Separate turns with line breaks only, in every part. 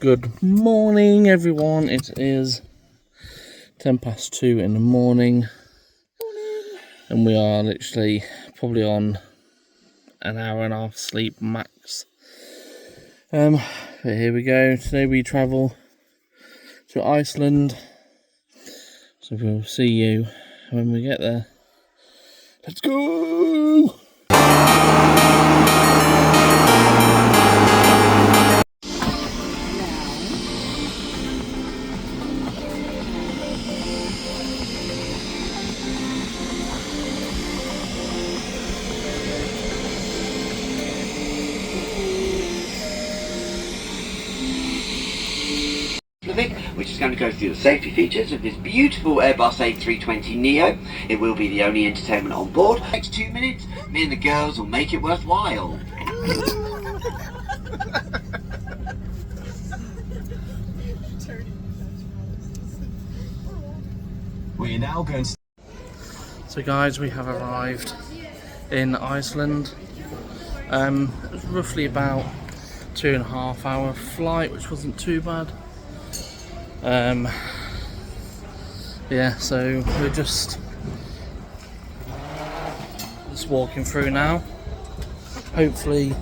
Good morning, everyone. It is 2:10 in the morning. And we are literally probably on an hour and a half sleep max. But here we go. Today we travel to Iceland. So we'll see you when we get there. Let's go!
Which is going to go through the safety features of this beautiful Airbus A320neo. It will be the only entertainment on board. Next 2 minutes, me and the girls will make it worthwhile.
We're now going to... So guys, we have arrived in Iceland. It was roughly about 2.5 hour flight, which wasn't too bad. Yeah, so we're just walking through now. Hopefully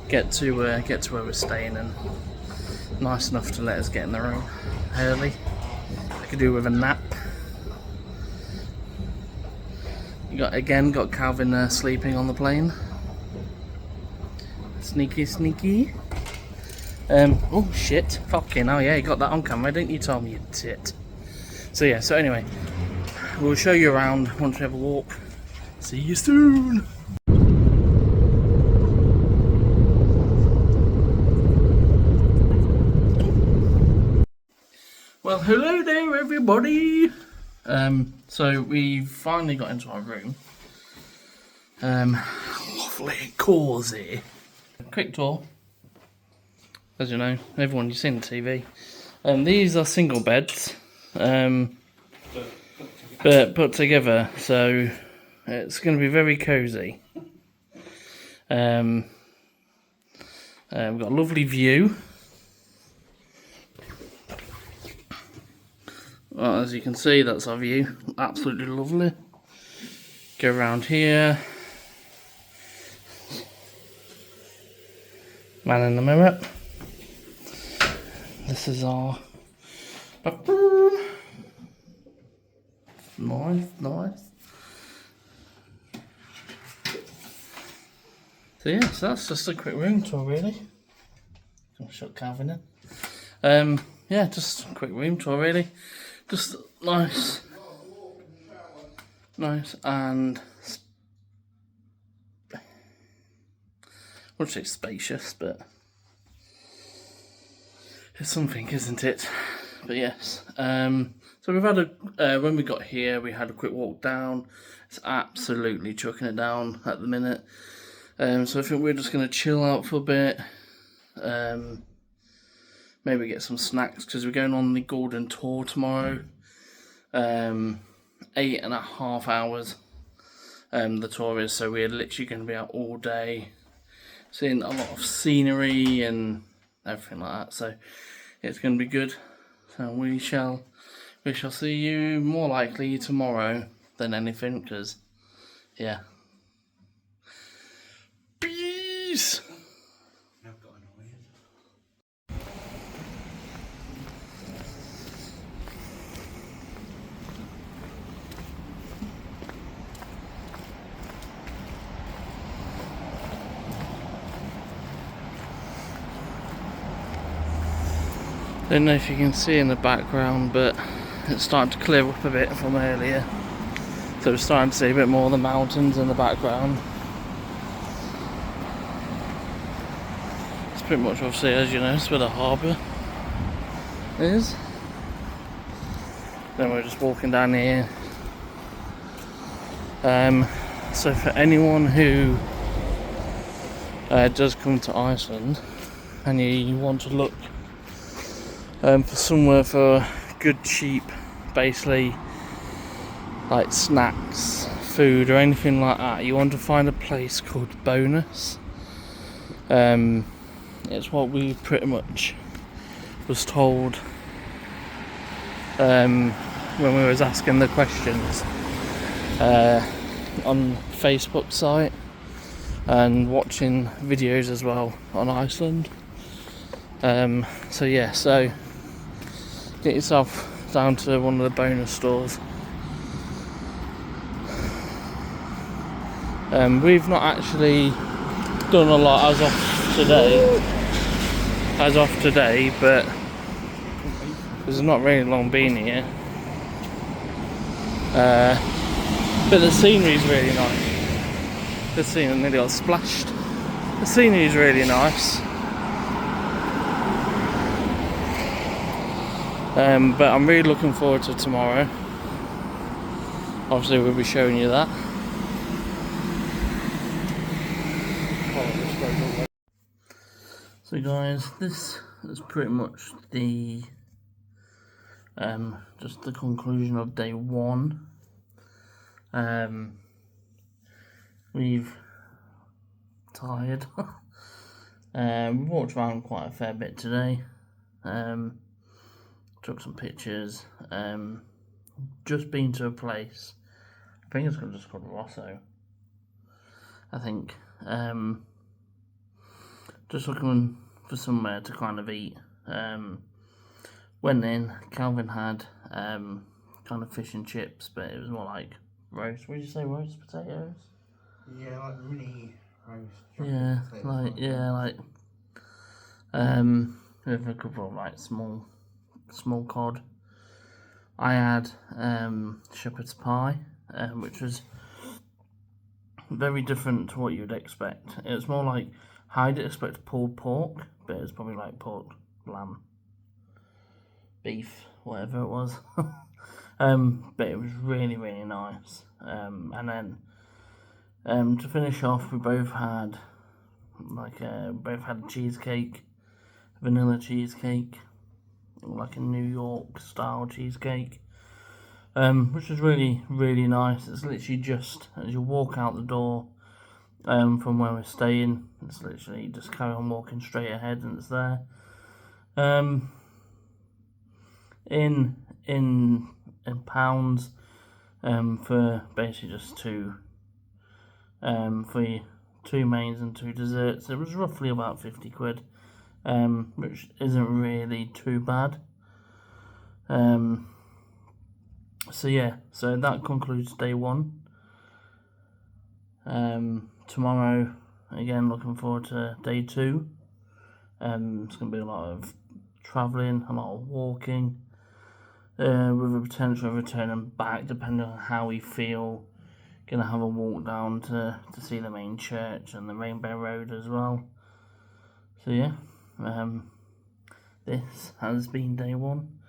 get to where we're staying, and nice enough to let us get in the room early. I could do with a nap. You got Calvin sleeping on the plane. Sneaky. Oh shit, fucking hell, yeah, you got that on camera, didn't you, Tom, you tit? So yeah, so anyway, we'll show you around once we have a walk. See you soon! Well, hello there, everybody! So we finally got into our room. Lovely, cosy. Quick tour. As you know, everyone, you've seen the TV. These are single beds, but put together, so it's going to be very cosy. We've got a lovely view. Well, as you can see, that's our view. Absolutely lovely. Go around here. Man in the mirror. This is our bathroom. Nice. So yeah, so that's just a quick room tour, really. Gonna shut Calvin in. Yeah, just a quick room tour, really. Just nice and I wouldn't say spacious, but it's something, isn't it? But yes. So we've had when we got here, we had a quick walk down. It's absolutely chucking it down at the minute. So I think we're just going to chill out for a bit. Maybe get some snacks, because we're going on the Golden Tour tomorrow. 8.5 hours the tour is, so we're literally going to be out all day, seeing a lot of scenery and everything like that. So it's going to be good. So we shall see you more likely tomorrow than anything, because yeah. Peace. Don't know if you can see in the background, but it's starting to clear up a bit from earlier. So we're starting to see a bit more of the mountains in the background. It's pretty much, obviously, as you know, it's where the harbour is. Then we're just walking down here. So for anyone who does come to Iceland and you want to look for somewhere for good, cheap, basically like snacks, food or anything like that, you want to find a place called Bonus. it's what we pretty much was told when we was asking the questions on Facebook site and watching videos as well on Iceland. So yeah, so get yourself down to one of the bonus stores. We've not actually done a lot as of today, but there's not really long been here. But the scenery's really nice. The scenery nearly got splashed. The scenery's really nice. But I'm really looking forward to tomorrow. Obviously we'll be showing you that. So guys, this is pretty much the just the conclusion of day one. We've tired. We walked around quite a fair bit today. Took some pictures. Just been to a place. I think it's just called Rosso. I think. Just looking for somewhere to kind of eat. Went in. Calvin had kind of fish and chips, but it was more like roast. What did you say? Roast potatoes?
Yeah, like mini roast.
Yeah, like with a couple of like small cod. I had shepherd's pie, which was very different to what you'd expect. It was more like how I'd expect pulled pork, but it was probably like pork, lamb, beef, whatever it was. But it was really, really nice. And then to finish off, we both had a cheesecake, vanilla cheesecake, like a New York style cheesecake, which was really, really nice. It's literally just as you walk out the door from where we're staying, it's literally just carry on walking straight ahead and it's there. In pounds, for basically just two mains and 2 desserts, it was roughly about 50 quid, which isn't really too bad. So yeah, so that concludes day one. Tomorrow, again, looking forward to day two. It's going to be a lot of travelling, a lot of walking, with a potential of returning back depending on how we feel. Going to have a walk down to see the main church and the Rainbow Road as well. So yeah, this has been day one,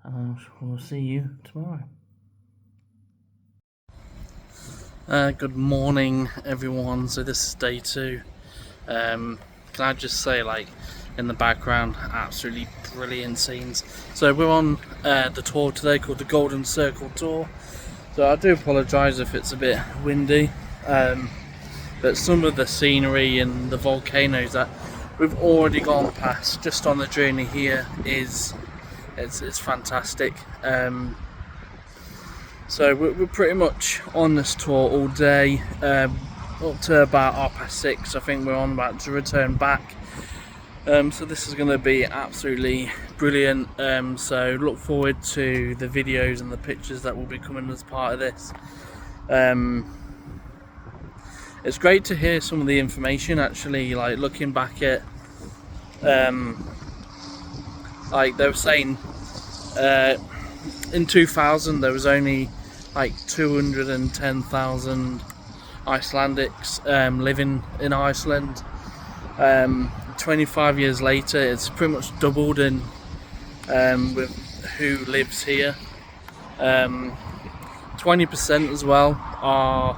and we'll see you tomorrow. Good morning everyone, so this is day two. Can I just say, like, in the background, absolutely brilliant scenes. So we're on the tour today called the Golden Circle Tour. So I do apologise if it's a bit windy, but some of the scenery and the volcanoes that we've already gone past just on the journey here it's fantastic. So we're pretty much on this tour all day, up to about 6:30. I think we're on about to return back. So this is going to be absolutely brilliant. So look forward to the videos and the pictures that will be coming as part of this. It's great to hear some of the information, actually, like looking back at, like they were saying, in 2000 there was only like 210,000 Icelandics living in Iceland. 25 years later, it's pretty much doubled in with who lives here. 20% as well are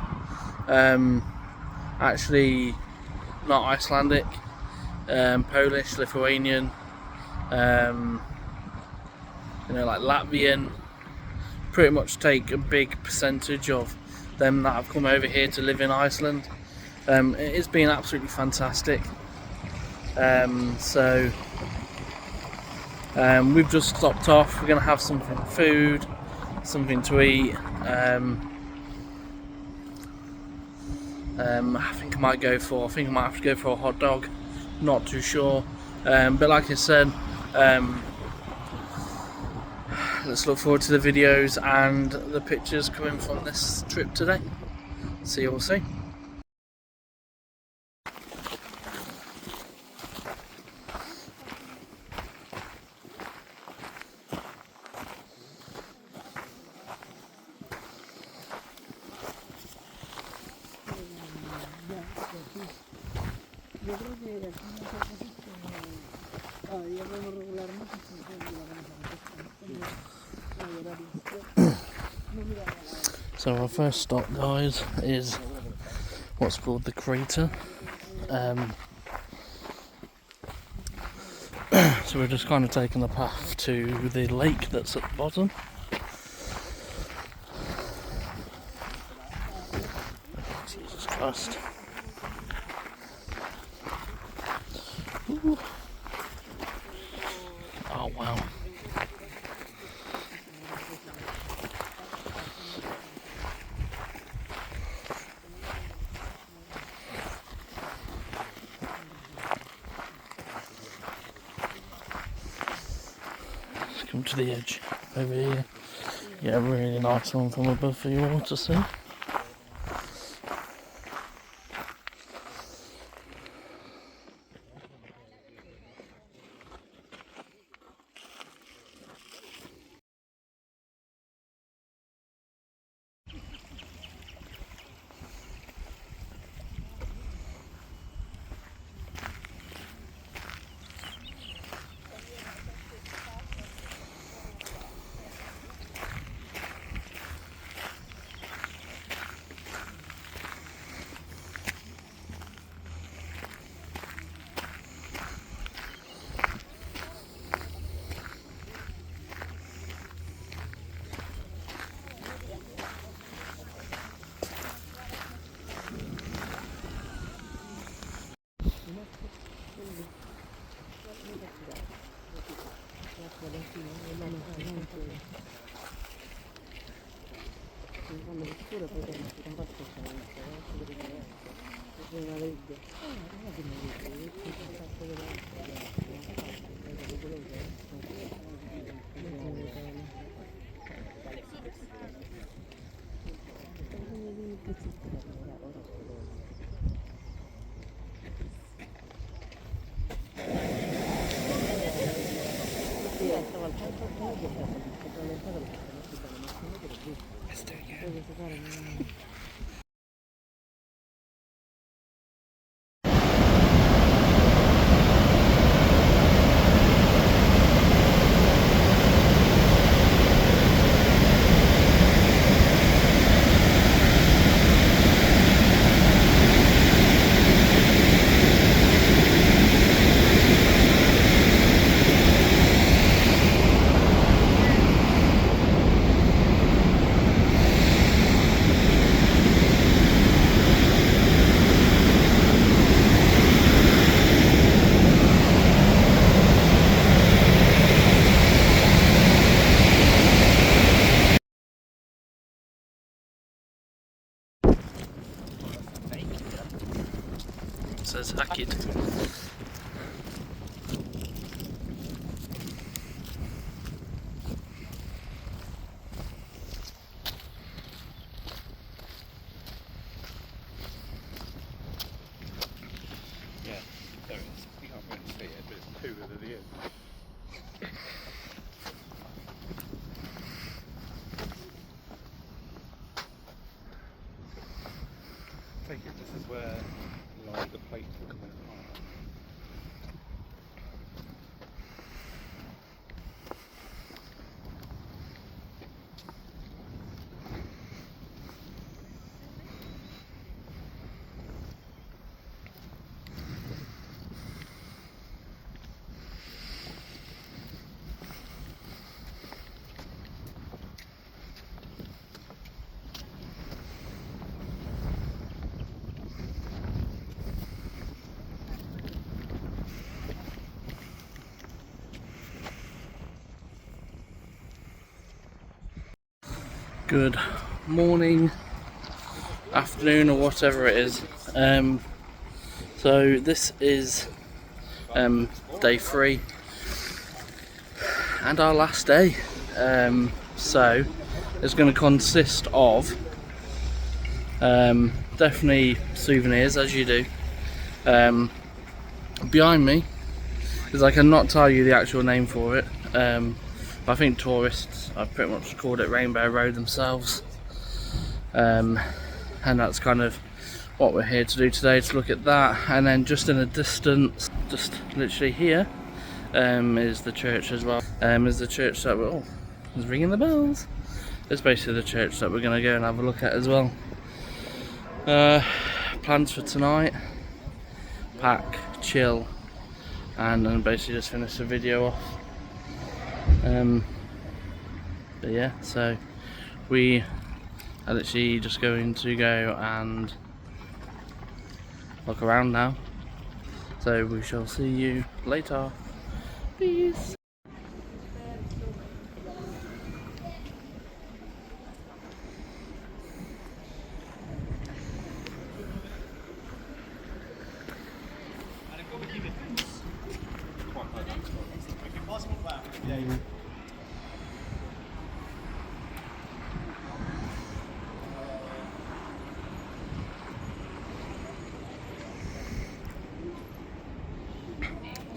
actually not Icelandic, Polish, Lithuanian, like Latvian. Pretty much take a big percentage of them that have come over here to live in Iceland. It's been absolutely fantastic. So we've just stopped off. We're going to have something food, something to eat. I think I might have to go for a hot dog. Not too sure. But like I said, let's look forward to the videos and the pictures coming from this trip today. See you all soon. So our first stop, guys, is what's called the crater. So we're just kind of taking the path to the lake that's at the bottom. Jesus Christ. Ooh. Oh wow. Let's come to the edge over here. Yeah, really nice one from above for you all to see. It says Hakid.
Yeah, there it is. You can't really see it, but it's 2 at the end. I think this is where like the plates will come apart.
Good morning, afternoon, or whatever it is. So this is day 3 and our last day. So it's going to consist of definitely souvenirs, as you do. Behind me, because I cannot tell you the actual name for it. I think tourists have pretty much called it Rainbow Road themselves. And that's kind of what we're here to do today, to look at that. And then just in the distance, just literally here, is the church as well. Is the church that we're, oh, it's ringing the bells. It's basically the church that we're going to go and have a look at as well. Plans for tonight: pack, chill, and then basically just finish the video off. But yeah, so we are literally just going to go and look around now. So we shall see you later. Peace.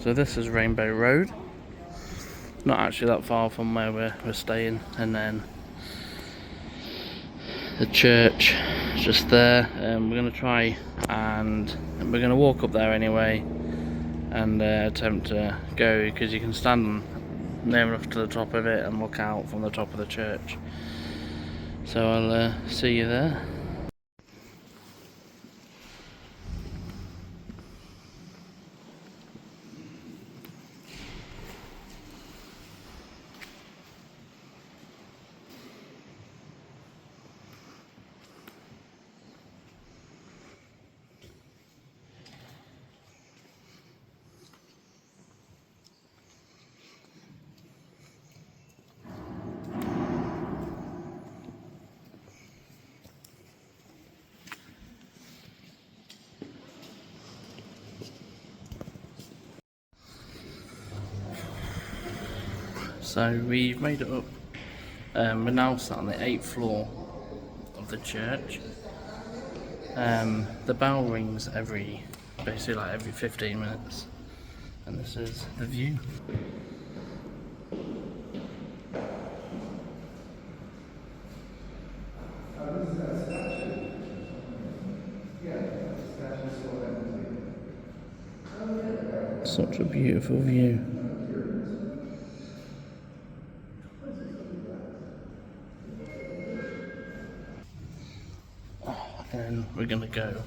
So this is Rainbow Road, not actually that far from where we're staying, and then the church just there. We're going to try and we're going to walk up there anyway and attempt to go, because you can stand near enough to the top of it and look out from the top of the church. So I'll see you there. So we've made it up. We're now sat on the 8th floor of the church. The bell rings basically like every 15 minutes, and this is the view. Such a beautiful view. And we're going to go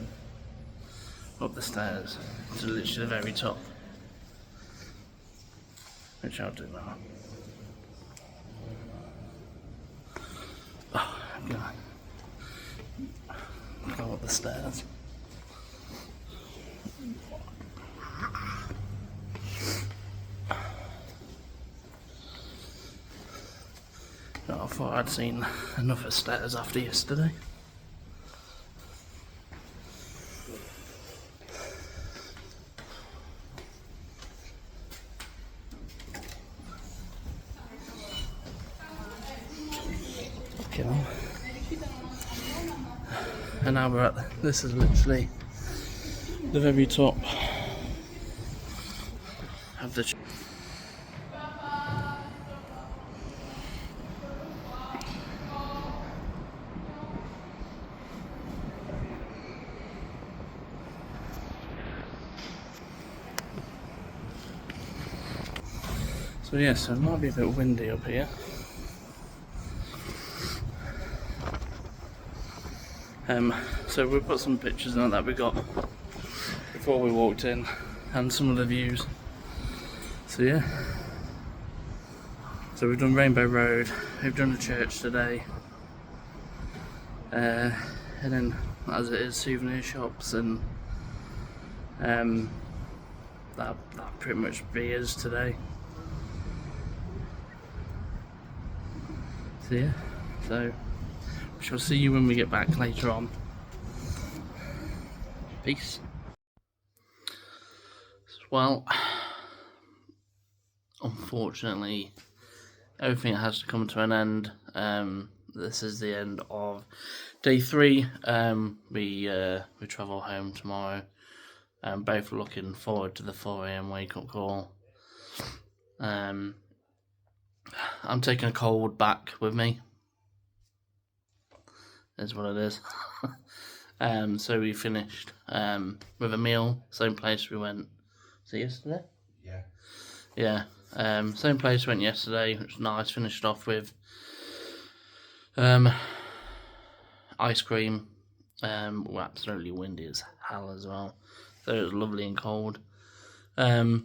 up the stairs to literally the very top, which I'll do now. Oh, I'm going to go up the stairs. I thought I'd seen enough of stairs after yesterday. Okay. And now we're at, this is literally the very top of the So yeah, so it might be a bit windy up here. So we put some pictures on that we got before we walked in, and some of the views. So yeah. So we've done Rainbow Road, we've done the church today, and then as it is, souvenir shops, and that pretty much be us today. So yeah, so shall see you when we get back later on. Peace. Well, unfortunately, everything has to come to an end. This is the end of day 3. We travel home tomorrow. Both looking forward to the 4 AM wake up call. I'm taking a cold back with me. Is what it is. So we finished with a meal, same place we went. Was it yesterday?
Yeah.
Yeah. Same place we went yesterday, which was nice. Finished off with ice cream. We're absolutely windy as hell as well. So it was lovely and cold. Definitely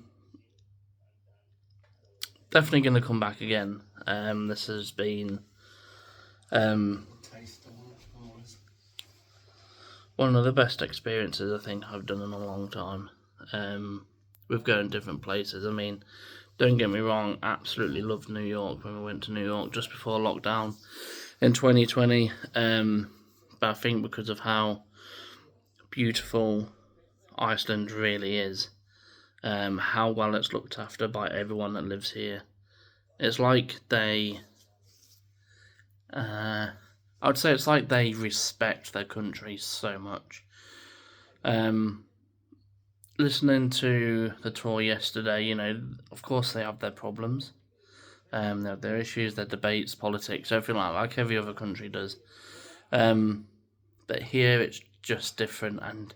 going to come back again. This has been one of the best experiences I think I've done in a long time. We've gone different places. I mean, don't get me wrong, absolutely loved New York when we went to New York just before lockdown in 2020. But I think because of how beautiful Iceland really is, how well it's looked after by everyone that lives here, it's like they, I would say it's like they respect their country so much. Listening to the tour yesterday, you know, of course they have their problems. They have their issues, their debates, politics, everything like every other country does. But here it's just different, and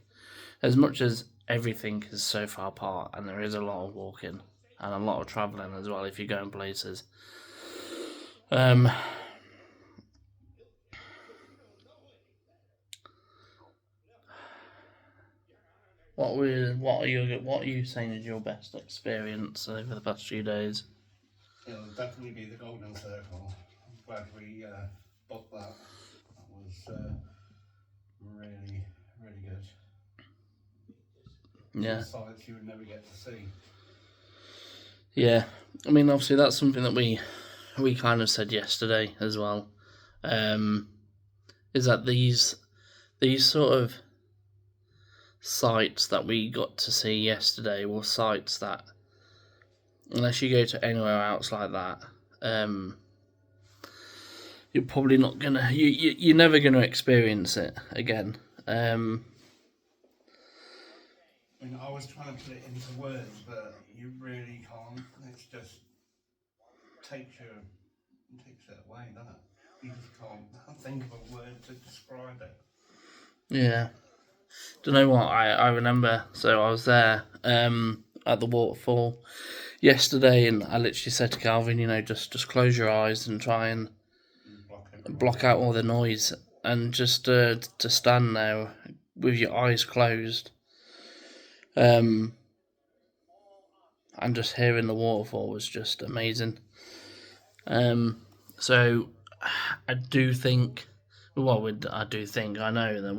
as much as everything is so far apart, and there is a lot of walking and a lot of travelling as well if you're going places. What are you saying is your best experience over the past few days?
It'll definitely be the Golden Circle. I'm glad we booked that. That was really, really good.
Yeah.
Some sights you would never get to see.
Yeah, I mean, obviously that's something that we kind of said yesterday as well. Is that these sort of sites that we got to see yesterday were sites that, unless you go to anywhere else like that, you're probably not gonna, you're never gonna experience it again.
I mean, I was trying to put it into words, but you really can't. It's just takes it away, doesn't it? You just can't think of a word to describe it.
Yeah. Do you know what? I remember, so I was there at the waterfall yesterday, and I literally said to Calvin, you know, just close your eyes and try and block out all the noise, and just to stand there with your eyes closed, and just hearing the waterfall was just amazing. So I do think, well, I know that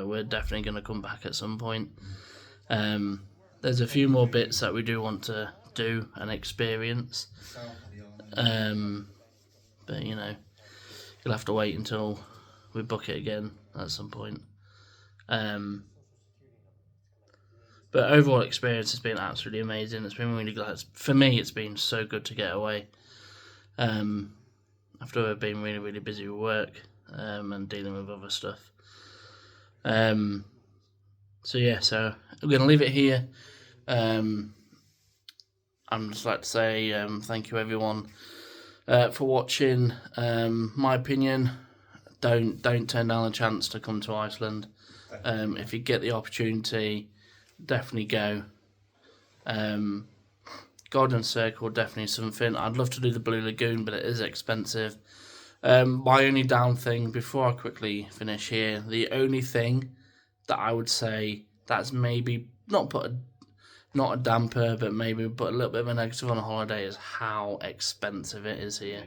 we're definitely going to come back at some point. There's a few more bits that we do want to do and experience. But you know, you'll have to wait until we book it again at some point. But overall experience has been absolutely amazing. It's been really glad. For me, it's been so good to get away. After I've been really, really busy with work and dealing with other stuff. So yeah, so I'm going to leave it here. I'm just like to say thank you everyone for watching. My opinion, don't turn down the chance to come to Iceland. If you get the opportunity, definitely go. Golden Circle, definitely something. I'd love to do the Blue Lagoon, but it is expensive. My only down thing, before I quickly finish here, the only thing that I would say that's maybe not a damper, but maybe put a little bit of a negative on a holiday is how expensive it is here.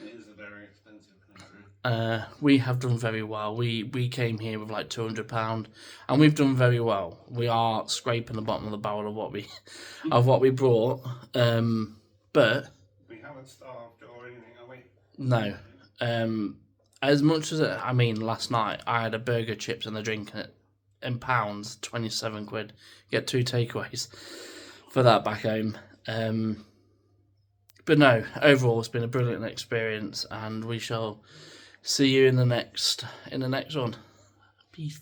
It is a very expensive country.
We have done very well. We came here with like £200, and we've done very well. We are scraping the bottom of the barrel of what we brought. But
we haven't starved or anything, have we?
no. as much as I mean, last night I had a burger, chips, and a drink in pounds, 27 quid. Get 2 takeaways for that back home. But no, overall it's been a brilliant experience, and we shall see you in the next one. Peace.